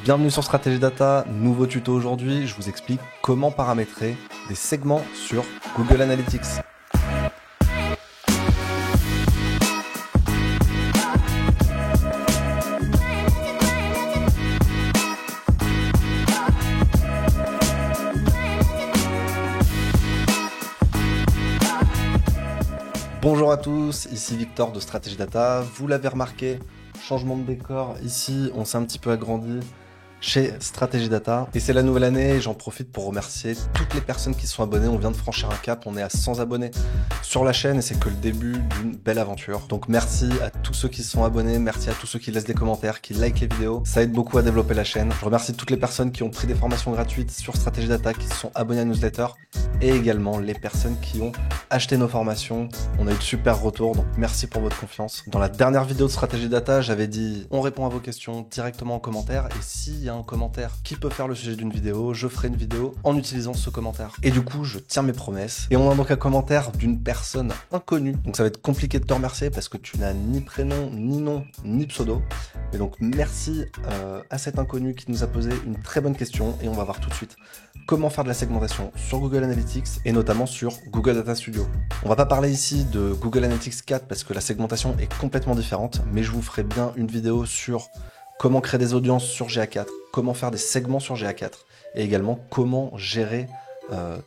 Bienvenue sur Stratégie Data, nouveau tuto aujourd'hui, je vous explique comment paramétrer des segments sur Google Analytics. Bonjour à tous, ici Victor de Stratégie Data. Vous l'avez remarqué, changement de décor. Ici, on s'est un petit peu agrandi chez Stratégie Data. Et c'est la nouvelle année et j'en profite pour remercier toutes les personnes qui se sont abonnées. On vient de franchir un cap, on est à 100 abonnés sur la chaîne et c'est que le début d'une belle aventure. Donc merci à tous ceux qui se sont abonnés, merci à tous ceux qui laissent des commentaires, qui likent les vidéos. Ça aide beaucoup à développer la chaîne. Je remercie toutes les personnes qui ont pris des formations gratuites sur Stratégie Data, qui se sont abonnés à la newsletter et également les personnes qui ont acheté nos formations. On a eu de super retours, donc merci pour votre confiance. Dans la dernière vidéo de Stratégie Data, j'avais dit on répond à vos questions directement en commentaire et s'il y a un commentaire qui peut faire le sujet d'une vidéo, je ferai une vidéo en utilisant ce commentaire. Et du coup, je tiens mes promesses. Et on a donc un commentaire d'une personne inconnue. Donc ça va être compliqué de te remercier parce que tu n'as ni prénom, ni nom, ni pseudo. Et donc merci à cet inconnu qui nous a posé une très bonne question et on va voir tout de suite comment faire de la segmentation sur Google Analytics et notamment sur Google Data Studio. On va pas parler ici de Google Analytics 4 parce que la segmentation est complètement différente, mais je vous ferai bien une vidéo sur comment créer des audiences sur GA4, comment faire des segments sur GA4 et également comment gérer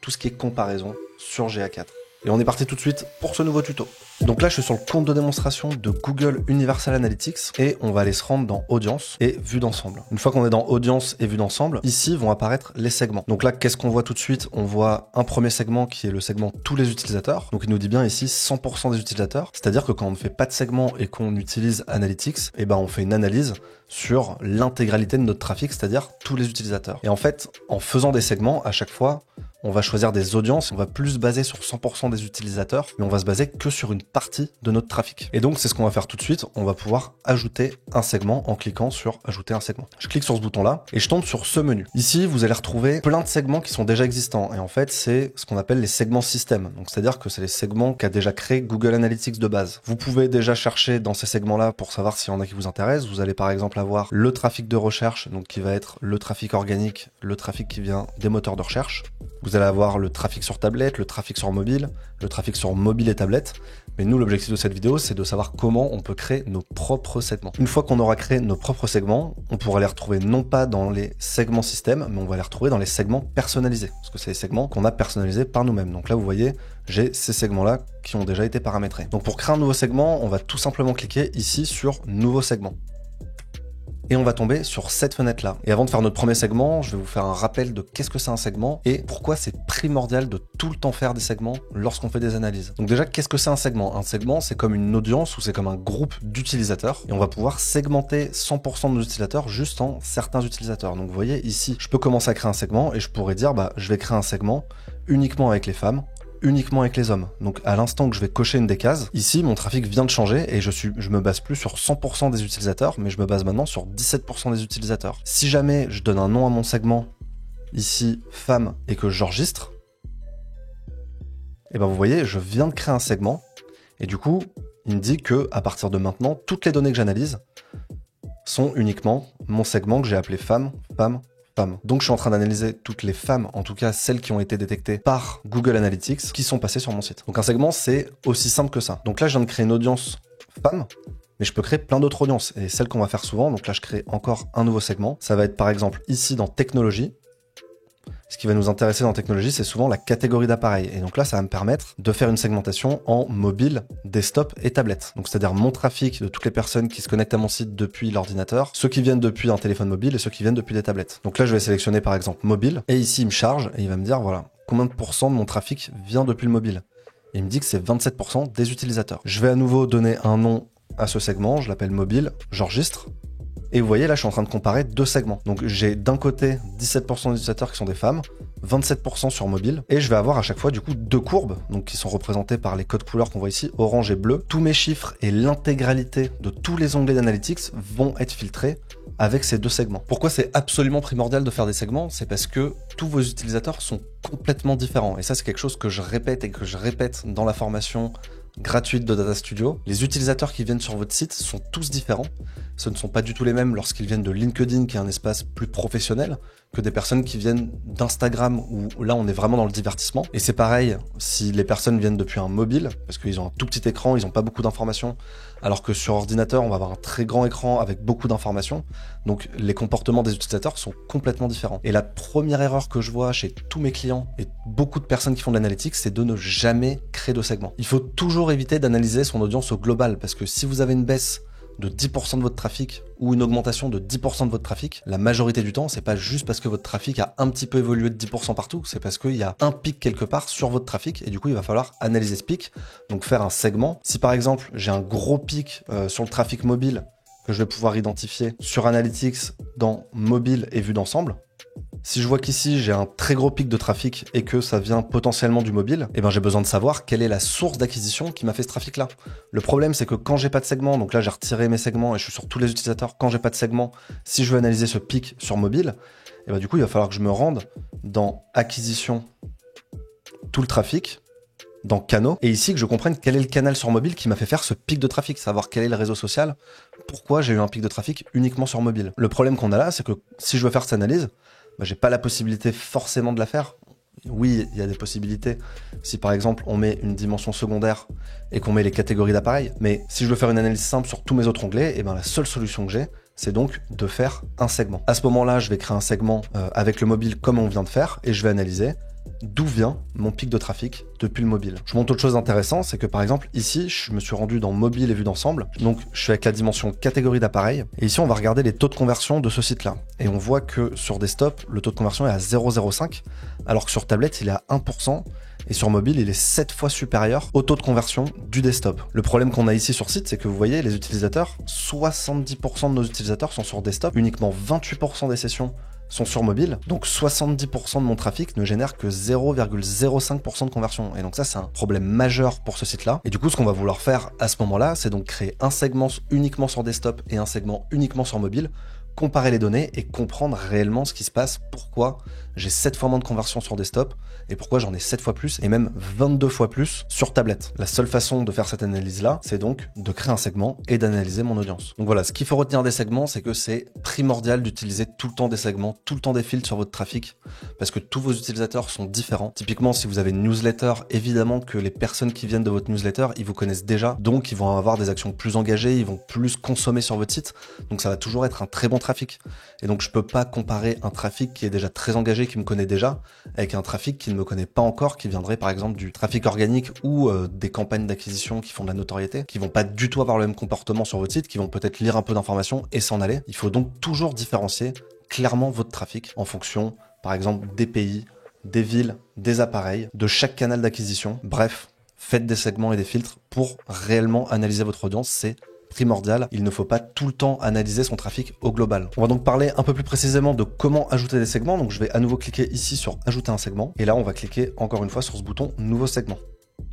tout ce qui est comparaison sur GA4. Et on est parti tout de suite pour ce nouveau tuto. Donc là, je suis sur le compte de démonstration de Google Universal Analytics et on va aller se rendre dans Audience et Vue d'ensemble. Une fois qu'on est dans Audience et Vue d'ensemble, ici vont apparaître les segments. Donc là, qu'est-ce qu'on voit tout de suite? On voit un premier segment qui est le segment tous les utilisateurs. Donc il nous dit bien ici 100% des utilisateurs. C'est-à-dire que quand on ne fait pas de segment et qu'on utilise Analytics, eh ben on fait une analyse sur l'intégralité de notre trafic, c'est-à-dire tous les utilisateurs. Et en fait, en faisant des segments, à chaque fois, on va choisir des audiences, on va plus se baser sur 100% des utilisateurs, mais on va se baser que sur une partie de notre trafic. Et donc, c'est ce qu'on va faire tout de suite. On va pouvoir ajouter un segment en cliquant sur ajouter un segment. Je clique sur ce bouton-là et je tombe sur ce menu. Ici, vous allez retrouver plein de segments qui sont déjà existants. Et en fait, c'est ce qu'on appelle les segments système. Donc, c'est-à-dire que c'est les segments qu'a déjà créé Google Analytics de base. Vous pouvez déjà chercher dans ces segments-là pour savoir s'il y en a qui vous intéressent. Vous allez par exemple avoir le trafic de recherche, donc qui va être le trafic organique, le trafic qui vient des moteurs de recherche. Vous allez avoir le trafic sur tablette, le trafic sur mobile, le trafic sur mobile et tablette. Mais nous, l'objectif de cette vidéo, c'est de savoir comment on peut créer nos propres segments. Une fois qu'on aura créé nos propres segments, on pourra les retrouver non pas dans les segments système, mais on va les retrouver dans les segments personnalisés. Parce que c'est les segments qu'on a personnalisés par nous-mêmes. Donc là, vous voyez, j'ai ces segments-là qui ont déjà été paramétrés. Donc pour créer un nouveau segment, on va tout simplement cliquer ici sur Nouveau segment. Et on va tomber sur cette fenêtre-là. Et avant de faire notre premier segment, je vais vous faire un rappel de qu'est-ce que c'est un segment et pourquoi c'est primordial de tout le temps faire des segments lorsqu'on fait des analyses. Donc déjà, qu'est-ce que c'est un segment? Un segment, c'est comme une audience ou c'est comme un groupe d'utilisateurs et on va pouvoir segmenter 100% de nos utilisateurs juste en certains utilisateurs. Donc vous voyez ici, je peux commencer à créer un segment et je pourrais dire, je vais créer un segment uniquement avec les femmes, uniquement avec les hommes. Donc à l'instant que je vais cocher une des cases, ici mon trafic vient de changer et je me base plus sur 100% des utilisateurs, mais je me base maintenant sur 17% des utilisateurs. Si jamais je donne un nom à mon segment, ici femme, et que j'enregistre, et ben vous voyez, je viens de créer un segment et du coup, il me dit que à partir de maintenant, toutes les données que j'analyse sont uniquement mon segment que j'ai appelé femme, femme, femme. Donc je suis en train d'analyser toutes les femmes, en tout cas celles qui ont été détectées par Google Analytics, qui sont passées sur mon site. Donc un segment, c'est aussi simple que ça. Donc là, je viens de créer une audience femme, mais je peux créer plein d'autres audiences. Et celle qu'on va faire souvent, donc là, je crée encore un nouveau segment. Ça va être par exemple ici dans technologie. Ce qui va nous intéresser dans technologie, c'est souvent la catégorie d'appareils. Et donc là, ça va me permettre de faire une segmentation en mobile, desktop et tablette. Donc c'est-à-dire mon trafic de toutes les personnes qui se connectent à mon site depuis l'ordinateur, ceux qui viennent depuis un téléphone mobile et ceux qui viennent depuis des tablettes. Donc là, je vais sélectionner par exemple mobile. Et ici, il me charge et il va me dire, voilà, combien de pourcents de mon trafic vient depuis le mobile. Et il me dit que c'est 27% des utilisateurs. Je vais à nouveau donner un nom à ce segment, je l'appelle mobile, j'enregistre. Et vous voyez, là, je suis en train de comparer deux segments. Donc, j'ai d'un côté 17% des utilisateurs qui sont des femmes, 27% sur mobile, et je vais avoir à chaque fois, du coup, deux courbes, donc qui sont représentées par les codes couleurs qu'on voit ici, orange et bleu. Tous mes chiffres et l'intégralité de tous les onglets d'Analytics vont être filtrés avec ces deux segments. Pourquoi c'est absolument primordial de faire des segments? C'est parce que tous vos utilisateurs sont complètement différents. Et ça, c'est quelque chose que je répète et que je répète dans la formation gratuite de Data Studio. Les utilisateurs qui viennent sur votre site sont tous différents. Ce ne sont pas du tout les mêmes lorsqu'ils viennent de LinkedIn, qui est un espace plus professionnel, que des personnes qui viennent d'Instagram, où là on est vraiment dans le divertissement. Et c'est pareil si les personnes viennent depuis un mobile, parce qu'ils ont un tout petit écran, ils n'ont pas beaucoup d'informations, alors que sur ordinateur on va avoir un très grand écran avec beaucoup d'informations. Donc les comportements des utilisateurs sont complètement différents. Et la première erreur que je vois chez tous mes clients et beaucoup de personnes qui font de l'analytics, c'est de ne jamais créer de segments. Il faut toujours éviter d'analyser son audience au global, parce que si vous avez une baisse de 10% de votre trafic ou une augmentation de 10% de votre trafic, la majorité du temps, c'est pas juste parce que votre trafic a un petit peu évolué de 10% partout, c'est parce qu'il y a un pic quelque part sur votre trafic et du coup, il va falloir analyser ce pic, donc faire un segment. Si par exemple, j'ai un gros pic sur le trafic mobile que je vais pouvoir identifier sur Analytics dans mobile et vue d'ensemble, si je vois qu'ici j'ai un très gros pic de trafic et que ça vient potentiellement du mobile, eh ben j'ai besoin de savoir quelle est la source d'acquisition qui m'a fait ce trafic-là. Le problème, c'est que quand j'ai pas de segment, donc là j'ai retiré mes segments et je suis sur tous les utilisateurs, quand j'ai pas de segment, si je veux analyser ce pic sur mobile, eh ben du coup il va falloir que je me rende dans acquisition, tout le trafic, dans canaux, et ici que je comprenne quel est le canal sur mobile qui m'a fait faire ce pic de trafic, savoir quel est le réseau social, pourquoi j'ai eu un pic de trafic uniquement sur mobile. Le problème qu'on a là, c'est que si je veux faire cette analyse, j'ai pas la possibilité forcément de la faire. Oui, il y a des possibilités. Si par exemple on met une dimension secondaire et qu'on met les catégories d'appareils, mais si je veux faire une analyse simple sur tous mes autres onglets, et ben la seule solution que j'ai, c'est donc de faire un segment. À ce moment-là, je vais créer un segment avec le mobile comme on vient de faire et je vais analyser d'où vient mon pic de trafic depuis le mobile. Je montre autre chose d'intéressant, c'est que par exemple ici, je me suis rendu dans mobile et vue d'ensemble, donc je suis avec la dimension catégorie d'appareil, et ici on va regarder les taux de conversion de ce site-là. Et on voit que sur desktop, le taux de conversion est à 0,05, alors que sur tablette, il est à 1%, et sur mobile, il est 7 fois supérieur au taux de conversion du desktop. Le problème qu'on a ici sur site, c'est que vous voyez, les utilisateurs, 70% de nos utilisateurs sont sur desktop, uniquement 28% des sessions sont sur mobile, donc 70% de mon trafic ne génère que 0,05% de conversion. Et donc ça, c'est un problème majeur pour ce site-là. Et du coup, ce qu'on va vouloir faire à ce moment-là, c'est donc créer un segment uniquement sur desktop et un segment uniquement sur mobile, comparer les données et comprendre réellement ce qui se passe, pourquoi j'ai 7 fois moins de conversion sur desktop et pourquoi j'en ai 7 fois plus et même 22 fois plus sur tablette. La seule façon de faire cette analyse-là, c'est donc de créer un segment et d'analyser mon audience. Donc voilà, ce qu'il faut retenir des segments, c'est que c'est primordial d'utiliser tout le temps des segments, tout le temps des filtres sur votre trafic, parce que tous vos utilisateurs sont différents. Typiquement, si vous avez une newsletter, évidemment que les personnes qui viennent de votre newsletter, ils vous connaissent déjà, donc ils vont avoir des actions plus engagées, ils vont plus consommer sur votre site, donc ça va toujours être un très bon trafic. Et donc je peux pas comparer un trafic qui est déjà très engagé, qui me connaît déjà, avec un trafic qui ne me connaît pas encore, qui viendrait par exemple du trafic organique ou des campagnes d'acquisition qui font de la notoriété, qui vont pas du tout avoir le même comportement sur votre site, qui vont peut-être lire un peu d'informations et s'en aller. Il faut donc toujours différencier clairement votre trafic en fonction, par exemple, des pays, des villes, des appareils, de chaque canal d'acquisition. Bref, faites des segments et des filtres pour réellement analyser votre audience. C'est primordial. Il ne faut pas tout le temps analyser son trafic au global. On va donc parler un peu plus précisément de comment ajouter des segments. Donc je vais à nouveau cliquer ici sur ajouter un segment. Et là, on va cliquer encore une fois sur ce bouton nouveau segment.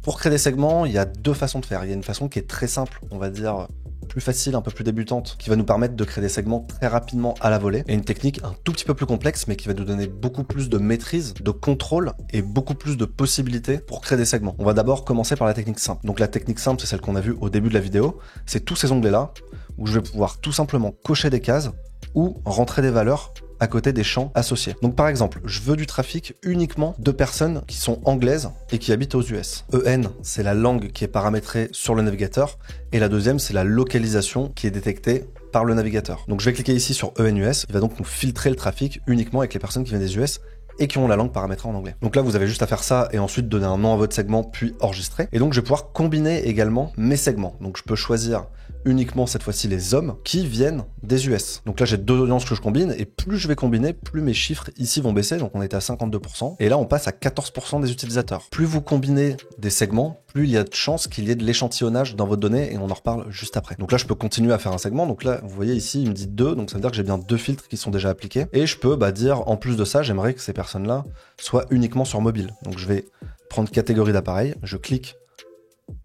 Pour créer des segments, il y a deux façons de faire. Il y a une façon qui est très simple, on va dire plus facile, un peu plus débutante, qui va nous permettre de créer des segments très rapidement à la volée, et une technique un tout petit peu plus complexe, mais qui va nous donner beaucoup plus de maîtrise, de contrôle et beaucoup plus de possibilités pour créer des segments. On va d'abord commencer par la technique simple. Donc la technique simple, c'est celle qu'on a vue au début de la vidéo. C'est tous ces onglets-là, où je vais pouvoir tout simplement cocher des cases ou rentrer des valeurs à côté des champs associés. Donc par exemple, je veux du trafic uniquement de personnes qui sont anglaises et qui habitent aux US. EN, c'est la langue qui est paramétrée sur le navigateur, et la deuxième, c'est la localisation qui est détectée par le navigateur. Donc je vais cliquer ici sur EN US, il va donc nous filtrer le trafic uniquement avec les personnes qui viennent des US et qui ont la langue paramétrée en anglais. Donc là, vous avez juste à faire ça et ensuite donner un nom à votre segment, puis enregistrer. Et donc, je vais pouvoir combiner également mes segments. Donc, je peux choisir uniquement cette fois-ci les hommes qui viennent des US. Donc là, j'ai deux audiences que je combine, et plus je vais combiner, plus mes chiffres ici vont baisser. Donc on était à 52%, et là on passe à 14% des utilisateurs. Plus vous combinez des segments, plus il y a de chances qu'il y ait de l'échantillonnage dans votre donnée, et on en reparle juste après. Donc là, je peux continuer à faire un segment. Donc là, vous voyez ici, il me dit 2, donc ça veut dire que j'ai bien 2 filtres qui sont déjà appliqués. Et je peux dire, en plus de ça, j'aimerais que ces personnes-là soient uniquement sur mobile. Donc je vais prendre catégorie d'appareil, je clique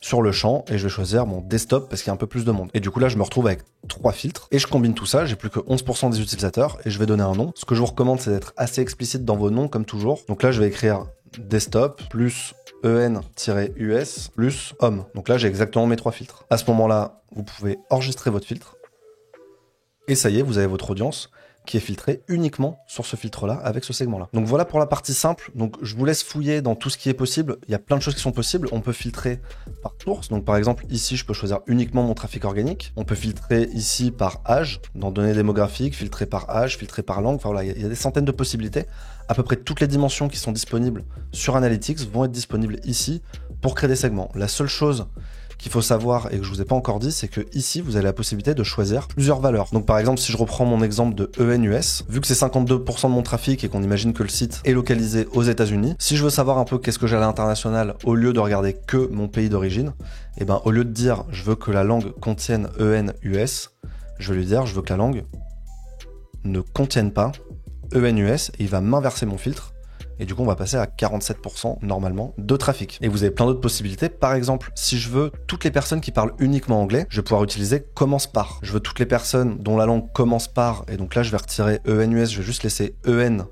sur le champ et je vais choisir mon desktop parce qu'il y a un peu plus de monde. Et du coup là, je me retrouve avec 3 filtres et je combine tout ça. J'ai plus que 11% des utilisateurs et je vais donner un nom. Ce que je vous recommande, c'est d'être assez explicite dans vos noms comme toujours. Donc là, je vais écrire desktop plus EN-US plus homme. Donc là, j'ai exactement mes 3 filtres. À ce moment-là, vous pouvez enregistrer votre filtre. Et ça y est, vous avez votre audience qui est filtrée uniquement sur ce filtre-là, avec ce segment-là. Donc voilà pour la partie simple. Donc je vous laisse fouiller dans tout ce qui est possible. Il y a plein de choses qui sont possibles. On peut filtrer par source. Donc par exemple, ici, je peux choisir uniquement mon trafic organique. On peut filtrer ici par âge, dans données démographiques, filtrer par âge, filtrer par langue. Enfin voilà, il y a des centaines de possibilités. À peu près toutes les dimensions qui sont disponibles sur Analytics vont être disponibles ici pour créer des segments. La seule chose qu'il faut savoir et que je vous ai pas encore dit, c'est que ici vous avez la possibilité de choisir plusieurs valeurs. Donc par exemple, si je reprends mon exemple de EN-US, vu que c'est 52% de mon trafic et qu'on imagine que le site est localisé aux États-Unis, si je veux savoir un peu qu'est-ce que j'ai à l'international, au lieu de regarder que mon pays d'origine, et ben au lieu de dire je veux que la langue contienne EN-US, je vais lui dire je veux que la langue ne contienne pas EN-US et il va m'inverser mon filtre. Et du coup, on va passer à 47% normalement de trafic. Et vous avez plein d'autres possibilités. Par exemple, si je veux toutes les personnes qui parlent uniquement anglais, je vais pouvoir utiliser commence par. Je veux toutes les personnes dont la langue commence par. Et donc là, je vais retirer EN-US, je vais juste laisser EN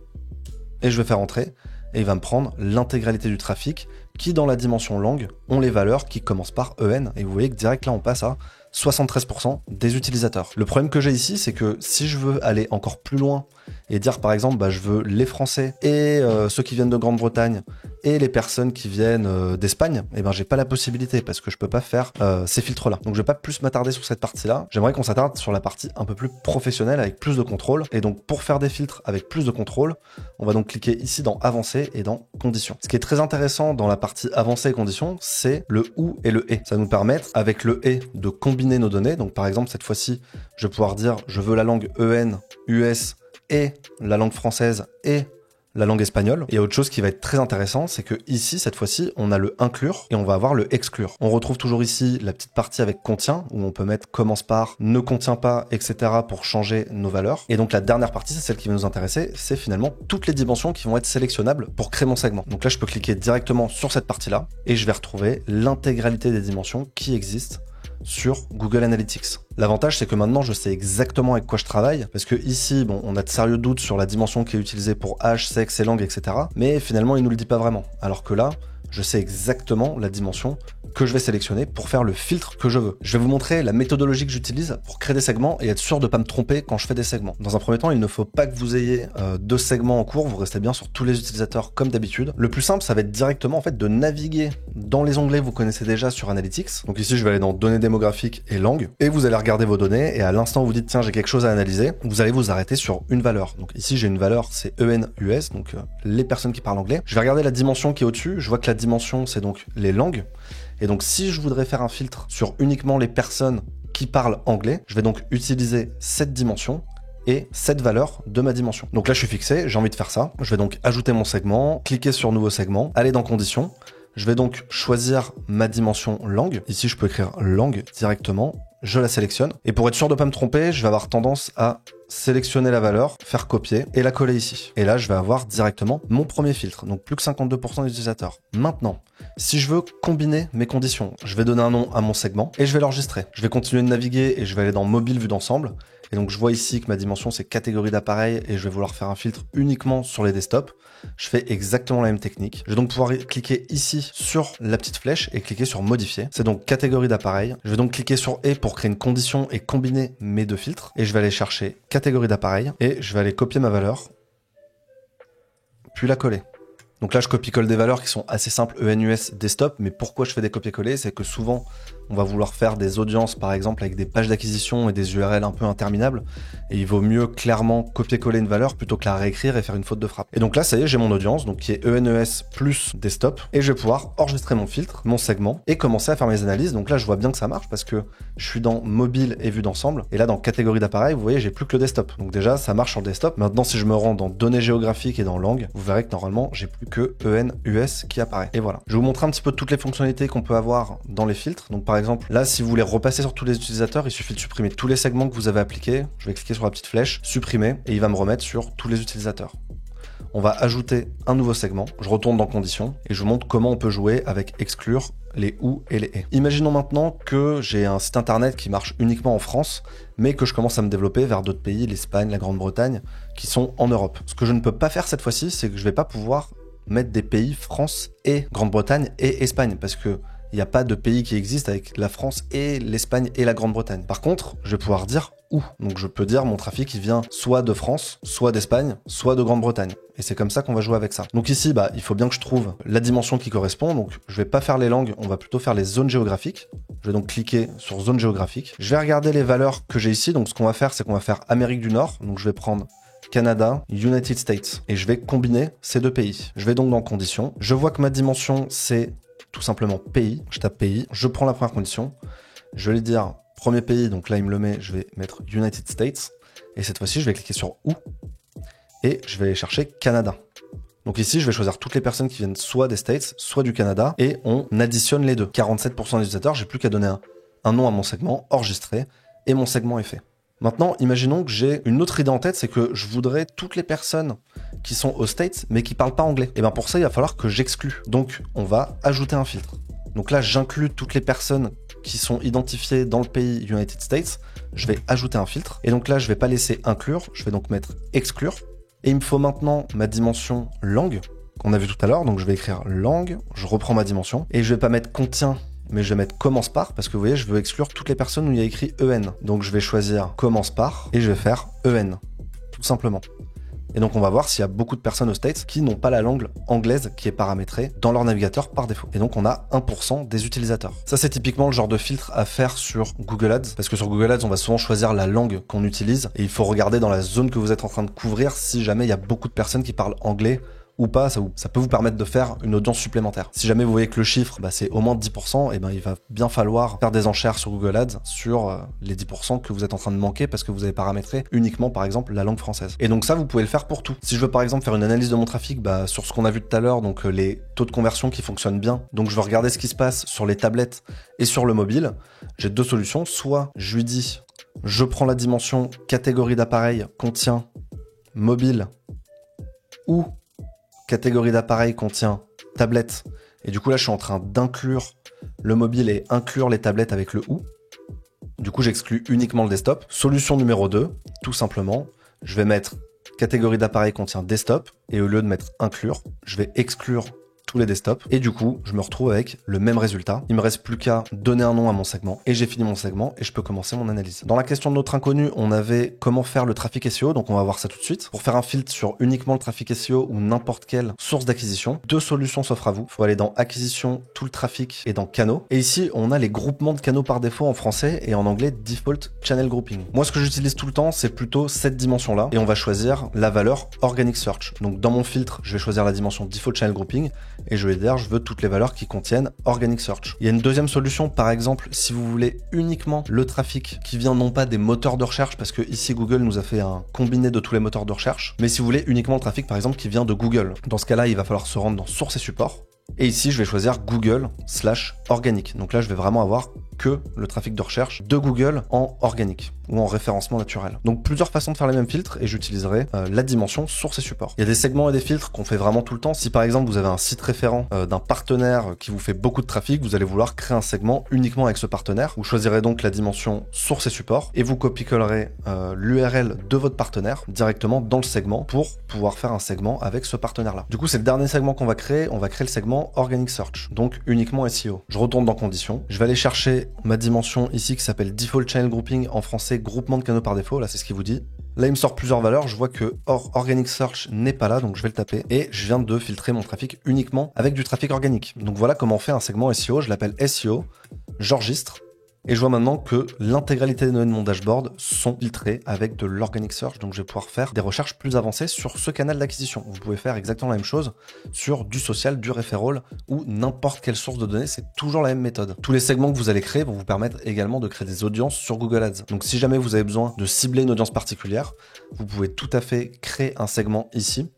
et je vais faire entrer. Et il va me prendre l'intégralité du trafic qui, dans la dimension langue, ont les valeurs qui commencent par EN. Et vous voyez que direct là, on passe à 73% des utilisateurs. Le problème que j'ai ici, c'est que si je veux aller encore plus loin et dire par exemple, je veux les Français et ceux qui viennent de Grande-Bretagne et les personnes qui viennent d'Espagne, et ben j'ai pas la possibilité parce que je peux pas faire ces filtres-là. Donc je vais pas plus m'attarder sur cette partie-là. J'aimerais qu'on s'attarde sur la partie un peu plus professionnelle avec plus de contrôle. Et donc pour faire des filtres avec plus de contrôle, on va donc cliquer ici dans Avancer et dans Conditions. Ce qui est très intéressant dans la partie Avancer et Conditions, c'est le OU et le ET. Ça va nous permettre avec le ET de combiner nos données. Donc par exemple, cette fois-ci, je vais pouvoir dire je veux la langue EN, US et la langue française et la langue espagnole. Et il y a autre chose qui va être très intéressant, c'est que ici, cette fois-ci, on a le inclure et on va avoir le exclure. On retrouve toujours ici la petite partie avec contient, où on peut mettre commence par, ne contient pas, etc. pour changer nos valeurs. Et donc la dernière partie, c'est celle qui va nous intéresser, c'est finalement toutes les dimensions qui vont être sélectionnables pour créer mon segment. Donc là, je peux cliquer directement sur cette partie-là et je vais retrouver l'intégralité des dimensions qui existent sur Google Analytics. L'avantage, c'est que maintenant, je sais exactement avec quoi je travaille, parce que ici, bon, on a de sérieux doutes sur la dimension qui est utilisée pour âge, sexe et langue, etc. Mais finalement, il nous le dit pas vraiment. Alors que là, je sais exactement la dimension que je vais sélectionner pour faire le filtre que je veux. Je vais vous montrer la méthodologie que j'utilise pour créer des segments et être sûr de pas me tromper quand je fais des segments. Dans un premier temps, il ne faut pas que vous ayez 2 segments en cours, vous restez bien sur tous les utilisateurs comme d'habitude. Le plus simple, ça va être directement en fait de naviguer dans les onglets que vous connaissez déjà sur Analytics. Donc ici, je vais aller dans données démographiques et langues et vous allez regarder vos données et à l'instant où vous dites tiens, j'ai quelque chose à analyser, vous allez vous arrêter sur une valeur. Donc ici, j'ai une valeur, c'est EN-US, donc les personnes qui parlent anglais. Je vais regarder la dimension qui est au-dessus, je vois que la dimension, c'est donc les langues. Et donc, si je voudrais faire un filtre sur uniquement les personnes qui parlent anglais, je vais donc utiliser cette dimension et cette valeur de ma dimension. Donc là, je suis fixé, j'ai envie de faire ça. Je vais donc ajouter mon segment, cliquer sur nouveau segment, aller dans conditions. Je vais donc choisir ma dimension langue. Ici, je peux écrire langue directement. Je la sélectionne. Et pour être sûr de ne pas me tromper, je vais avoir tendance à sélectionner la valeur, faire copier et la coller ici. Et là, je vais avoir directement mon premier filtre. Donc plus que 52% des utilisateurs. Maintenant, si je veux combiner mes conditions, je vais donner un nom à mon segment et je vais l'enregistrer. Je vais continuer de naviguer et je vais aller dans mobile vue d'ensemble. Et donc je vois ici que ma dimension c'est catégorie d'appareil et je vais vouloir faire un filtre uniquement sur les desktops. Je fais exactement la même technique. Je vais donc pouvoir cliquer ici sur la petite flèche et cliquer sur modifier. C'est donc catégorie d'appareil. Je vais donc cliquer sur et pour créer une condition et combiner mes 2 filtres. Et je vais aller chercher catégorie d'appareil et je vais aller copier ma valeur, puis la coller. Donc là, je copie-colle des valeurs qui sont assez simples, EN-US, desktop, mais pourquoi je fais des copier-coller? C'est que souvent, on va vouloir faire des audiences, par exemple, avec des pages d'acquisition et des URL un peu interminables, et il vaut mieux clairement copier-coller une valeur plutôt que la réécrire et faire une faute de frappe. Et donc là, ça y est, j'ai mon audience, donc qui est EN-US plus desktop, et je vais pouvoir enregistrer mon filtre, mon segment, et commencer à faire mes analyses. Donc là, je vois bien que ça marche parce que je suis dans mobile et vue d'ensemble, et là, dans catégorie d'appareil, vous voyez, j'ai plus que le desktop. Donc déjà, ça marche sur le desktop. Maintenant, si je me rends dans données géographiques et dans langue, vous verrez que normalement, j'ai plus que EN-US qui apparaît. Et voilà. Je vais vous montrer un petit peu toutes les fonctionnalités qu'on peut avoir dans les filtres. Donc par exemple, là, si vous voulez repasser sur tous les utilisateurs, il suffit de supprimer tous les segments que vous avez appliqués. Je vais cliquer sur la petite flèche, supprimer, et il va me remettre sur tous les utilisateurs. On va ajouter un nouveau segment. Je retourne dans conditions et je vous montre comment on peut jouer avec exclure les ou et les et. Imaginons maintenant que j'ai un site internet qui marche uniquement en France, mais que je commence à me développer vers d'autres pays, l'Espagne, la Grande-Bretagne, qui sont en Europe. Ce que je ne peux pas faire cette fois-ci, c'est que je ne vais pas pouvoir mettre des pays France et Grande-Bretagne et Espagne, parce que il n'y a pas de pays qui existe avec la France et l'Espagne et la Grande-Bretagne. Par contre, je vais pouvoir dire où. Donc je peux dire mon trafic il vient soit de France, soit d'Espagne, soit de Grande-Bretagne. Et c'est comme ça qu'on va jouer avec ça. Donc ici, il faut bien que je trouve la dimension qui correspond. Donc je vais pas faire les langues, on va plutôt faire les zones géographiques. Je vais donc cliquer sur zone géographique. Je vais regarder les valeurs que j'ai ici. Donc ce qu'on va faire, c'est qu'on va faire Amérique du Nord. Donc je vais prendre Canada, United States. Et je vais combiner ces deux pays. Je vais donc dans conditions. Je vois que ma dimension, c'est tout simplement pays. Je tape pays. Je prends la première condition. Je vais dire premier pays. Donc là, il me le met. Je vais mettre United States. Et cette fois-ci, je vais cliquer sur où. Et je vais aller chercher Canada. Donc ici, je vais choisir toutes les personnes qui viennent soit des States, soit du Canada. Et on additionne les deux. 47% des utilisateurs. J'ai plus qu'à donner un nom à mon segment, enregistrer. Et mon segment est fait. Maintenant, imaginons que j'ai une autre idée en tête, c'est que je voudrais toutes les personnes qui sont aux States, mais qui parlent pas anglais. Et bien pour ça, il va falloir que j'exclue. Donc, on va ajouter un filtre. Donc là, j'inclus toutes les personnes qui sont identifiées dans le pays United States. Je vais ajouter un filtre. Et donc là, je vais pas laisser inclure. Je vais donc mettre exclure. Et il me faut maintenant ma dimension langue qu'on a vu tout à l'heure. Donc je vais écrire langue. Je reprends ma dimension. Et je vais pas mettre contient, mais je vais mettre commence par, parce que vous voyez, je veux exclure toutes les personnes où il y a écrit EN. Donc je vais choisir commence par, et je vais faire EN, tout simplement. Et donc on va voir s'il y a beaucoup de personnes aux States qui n'ont pas la langue anglaise qui est paramétrée dans leur navigateur par défaut. Et donc on a 1% des utilisateurs. Ça c'est typiquement le genre de filtre à faire sur Google Ads, parce que sur Google Ads on va souvent choisir la langue qu'on utilise, et il faut regarder dans la zone que vous êtes en train de couvrir si jamais il y a beaucoup de personnes qui parlent anglais ou pas, ça peut vous permettre de faire une audience supplémentaire. Si jamais vous voyez que le chiffre, c'est au moins 10%, et il va bien falloir faire des enchères sur Google Ads sur les 10% que vous êtes en train de manquer parce que vous avez paramétré uniquement, par exemple, la langue française. Et donc ça, vous pouvez le faire pour tout. Si je veux, par exemple, faire une analyse de mon trafic sur ce qu'on a vu tout à l'heure, donc les taux de conversion qui fonctionnent bien, donc je veux regarder ce qui se passe sur les tablettes et sur le mobile, j'ai deux solutions. Soit je lui dis, je prends la dimension catégorie d'appareil contient mobile, ou catégorie d'appareil contient tablette. Et du coup, là, je suis en train d'inclure le mobile et inclure les tablettes avec le ou. Du coup, j'exclus uniquement le desktop. Solution numéro 2, tout simplement, je vais mettre catégorie d'appareil contient desktop. Et au lieu de mettre inclure, je vais exclure tous les desktops. Et du coup, je me retrouve avec le même résultat. Il me reste plus qu'à donner un nom à mon segment. Et j'ai fini mon segment et je peux commencer mon analyse. Dans la question de notre inconnu, on avait comment faire le trafic SEO. Donc on va voir ça tout de suite. Pour faire un filtre sur uniquement le trafic SEO ou n'importe quelle source d'acquisition, deux solutions s'offrent à vous. Il faut aller dans acquisition, tout le trafic et dans canaux. Et ici, on a les groupements de canaux par défaut en français et en anglais default channel grouping. Moi, ce que j'utilise tout le temps, c'est plutôt cette dimension-là. Et on va choisir la valeur organic search. Donc dans mon filtre, je vais choisir la dimension default channel grouping. Et je vais dire, je veux toutes les valeurs qui contiennent Organic Search. Il y a une deuxième solution, par exemple, si vous voulez uniquement le trafic qui vient non pas des moteurs de recherche, parce que ici Google nous a fait un combiné de tous les moteurs de recherche, mais si vous voulez uniquement le trafic, par exemple, qui vient de Google. Dans ce cas-là, il va falloir se rendre dans Sources et Support. Et ici, je vais choisir Google/organique. Donc là, je vais vraiment avoir que le trafic de recherche de Google en organique ou en référencement naturel. Donc plusieurs façons de faire les mêmes filtres et j'utiliserai la dimension source et support. Il y a des segments et des filtres qu'on fait vraiment tout le temps. Si par exemple vous avez un site référent d'un partenaire qui vous fait beaucoup de trafic, vous allez vouloir créer un segment uniquement avec ce partenaire. Vous choisirez donc la dimension source et support et vous copier-collerez l'URL de votre partenaire directement dans le segment pour pouvoir faire un segment avec ce partenaire-là. Du coup, c'est le dernier segment qu'on va créer. On va créer le segment Organic Search, donc uniquement SEO. Je retourne dans conditions. Je vais aller chercher ma dimension ici qui s'appelle Default Channel Grouping, en français groupement de canaux par défaut. Là, c'est ce qu'il vous dit. Là, il me sort plusieurs valeurs. Je vois que Organic Search n'est pas là, donc je vais le taper. Et je viens de filtrer mon trafic uniquement avec du trafic organique. Donc voilà comment on fait un segment SEO. Je l'appelle SEO. J'enregistre. Et je vois maintenant que l'intégralité des données de mon dashboard sont filtrées avec de l'Organic Search. Donc je vais pouvoir faire des recherches plus avancées sur ce canal d'acquisition. Vous pouvez faire exactement la même chose sur du social, du referral ou n'importe quelle source de données. C'est toujours la même méthode. Tous les segments que vous allez créer vont vous permettre également de créer des audiences sur Google Ads. Donc si jamais vous avez besoin de cibler une audience particulière, vous pouvez tout à fait créer un segment ici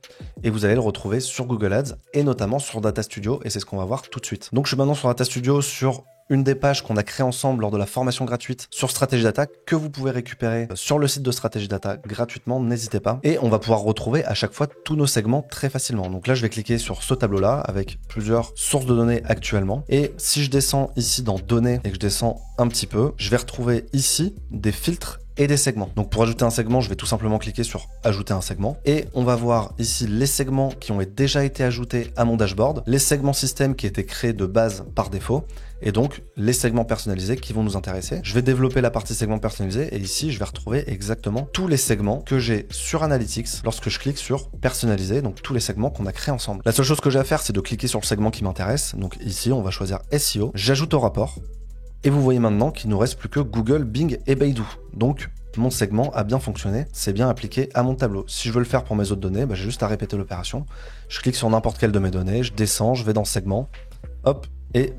et vous allez le retrouver sur Google Ads et notamment sur Data Studio. Et c'est ce qu'on va voir tout de suite. Donc je suis maintenant sur Data Studio sur une des pages qu'on a créées ensemble lors de la formation gratuite sur Stratégie Data que vous pouvez récupérer sur le site de Stratégie Data gratuitement, n'hésitez pas. Et on va pouvoir retrouver à chaque fois tous nos segments très facilement. Donc là, je vais cliquer sur ce tableau-là avec plusieurs sources de données actuellement. Et si je descends ici dans Données et que je descends un petit peu, je vais retrouver ici des filtres et des segments. Donc pour ajouter un segment, je vais tout simplement cliquer sur ajouter un segment et on va voir ici les segments qui ont déjà été ajoutés à mon dashboard, les segments système qui étaient créés de base par défaut et donc les segments personnalisés qui vont nous intéresser. Je vais développer la partie segments personnalisés et ici je vais retrouver exactement tous les segments que j'ai sur Analytics lorsque je clique sur personnaliser, donc tous les segments qu'on a créés ensemble. La seule chose que j'ai à faire, c'est de cliquer sur le segment qui m'intéresse. Donc ici on va choisir SEO, j'ajoute au rapport. Et vous voyez maintenant qu'il ne nous reste plus que Google, Bing et Baidu. Donc, mon segment a bien fonctionné, c'est bien appliqué à mon tableau. Si je veux le faire pour mes autres données, j'ai juste à répéter l'opération. Je clique sur n'importe quelle de mes données, je descends, je vais dans segment, hop, et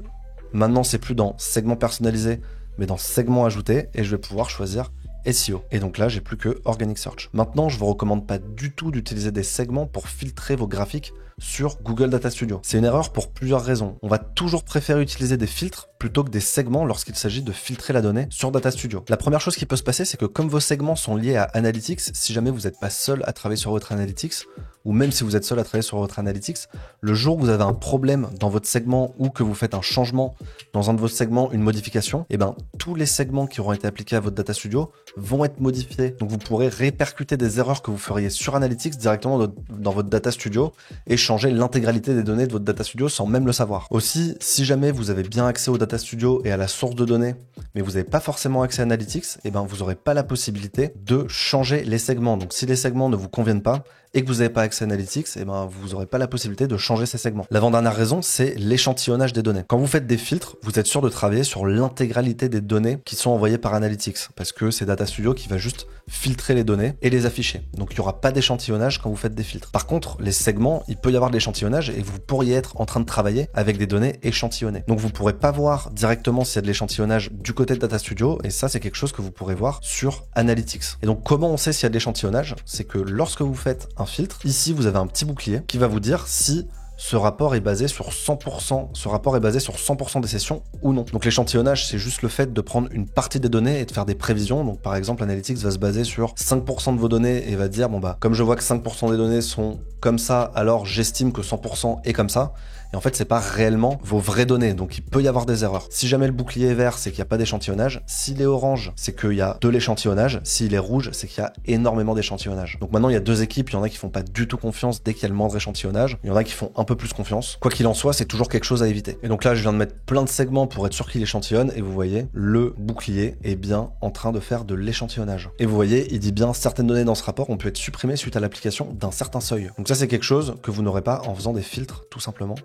maintenant c'est plus dans segment personnalisé, mais dans segment ajouté, et je vais pouvoir choisir SEO. Et donc là, j'ai plus que Organic Search. Maintenant, je vous recommande pas du tout d'utiliser des segments pour filtrer vos graphiques sur Google Data Studio. C'est une erreur pour plusieurs raisons. On va toujours préférer utiliser des filtres plutôt que des segments lorsqu'il s'agit de filtrer la donnée sur Data Studio. La première chose qui peut se passer, c'est que comme vos segments sont liés à Analytics, si jamais vous n'êtes pas seul à travailler sur votre Analytics, ou même si vous êtes seul à travailler sur votre Analytics, le jour où vous avez un problème dans votre segment ou que vous faites un changement dans un de vos segments, une modification, et tous les segments qui auront été appliqués à votre Data Studio vont être modifiés. Donc vous pourrez répercuter des erreurs que vous feriez sur Analytics directement dans votre Data Studio et changer l'intégralité des données de votre Data Studio sans même le savoir. Aussi, si jamais vous avez bien accès au Data Studio et à la source de données, mais vous n'avez pas forcément accès à Analytics, vous n'aurez pas la possibilité de changer les segments. Donc si les segments ne vous conviennent pas, et que vous n'avez pas accès à Analytics, vous n'aurez pas la possibilité de changer ces segments. L'avant-dernière raison, c'est l'échantillonnage des données. Quand vous faites des filtres, vous êtes sûr de travailler sur l'intégralité des données qui sont envoyées par Analytics, parce que c'est Data Studio qui va juste filtrer les données et les afficher. Donc il n'y aura pas d'échantillonnage quand vous faites des filtres. Par contre, les segments, il peut y avoir de l'échantillonnage et vous pourriez être en train de travailler avec des données échantillonnées. Donc vous ne pourrez pas voir directement s'il y a de l'échantillonnage du côté de Data Studio, et ça c'est quelque chose que vous pourrez voir sur Analytics. Et donc comment on sait s'il y a de l'échantillonnage? C'est que lorsque vous faites un filtre, ici vous avez un petit bouclier qui va vous dire si ce rapport est basé sur 100% des sessions ou non. Donc l'échantillonnage, c'est juste le fait de prendre une partie des données et de faire des prévisions. Donc par exemple, Analytics va se baser sur 5% de vos données et va dire, comme je vois que 5% des données sont comme ça, alors j'estime que 100% est comme ça. Et en fait, c'est pas réellement vos vraies données, donc il peut y avoir des erreurs. Si jamais le bouclier est vert, c'est qu'il n'y a pas d'échantillonnage. S'il est orange, c'est qu'il y a de l'échantillonnage. S'il est rouge, c'est qu'il y a énormément d'échantillonnage. Donc maintenant, il y a deux équipes. Il y en a qui font pas du tout confiance dès qu'il y a le moindre échantillonnage. Il y en a qui font un peu plus confiance. Quoi qu'il en soit, c'est toujours quelque chose à éviter. Et donc là, je viens de mettre plein de segments pour être sûr qu'il échantillonne. Et vous voyez, le bouclier est bien en train de faire de l'échantillonnage. Et vous voyez, il dit bien certaines données dans ce rapport ont pu être supprimées suite à l'application d'un certain seuil. Donc ça, c'est quelque chose que vous n'aurez pas en faisant des filtres, tout simplement,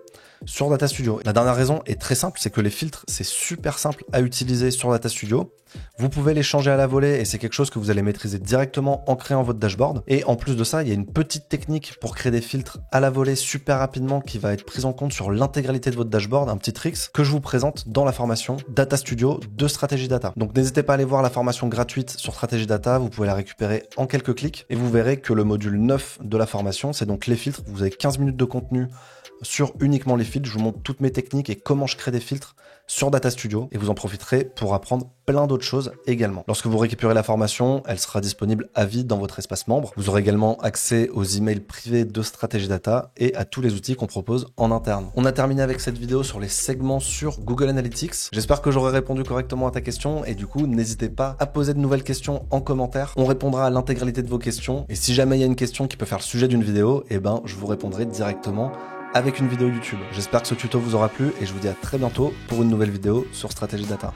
sur Data Studio. La dernière raison est très simple, c'est que les filtres, c'est super simple à utiliser sur Data Studio. Vous pouvez les changer à la volée et c'est quelque chose que vous allez maîtriser directement en créant votre dashboard. Et en plus de ça, il y a une petite technique pour créer des filtres à la volée super rapidement qui va être prise en compte sur l'intégralité de votre dashboard, un petit tricks que je vous présente dans la formation Data Studio de Stratégie Data. Donc n'hésitez pas à aller voir la formation gratuite sur Stratégie Data, vous pouvez la récupérer en quelques clics et vous verrez que le module 9 de la formation, c'est donc les filtres. Vous avez 15 minutes de contenu sur uniquement les filtres. Je vous montre toutes mes techniques et comment je crée des filtres sur Data Studio et vous en profiterez pour apprendre plein d'autres choses également. Lorsque vous récupérez la formation, elle sera disponible à vie dans votre espace membre. Vous aurez également accès aux emails privés de Stratégie Data et à tous les outils qu'on propose en interne. On a terminé avec cette vidéo sur les segments sur Google Analytics. J'espère que j'aurai répondu correctement à ta question et du coup, n'hésitez pas à poser de nouvelles questions en commentaire. On répondra à l'intégralité de vos questions et si jamais il y a une question qui peut faire le sujet d'une vidéo, je vous répondrai directement avec une vidéo YouTube. J'espère que ce tuto vous aura plu et je vous dis à très bientôt pour une nouvelle vidéo sur Stratégie Data.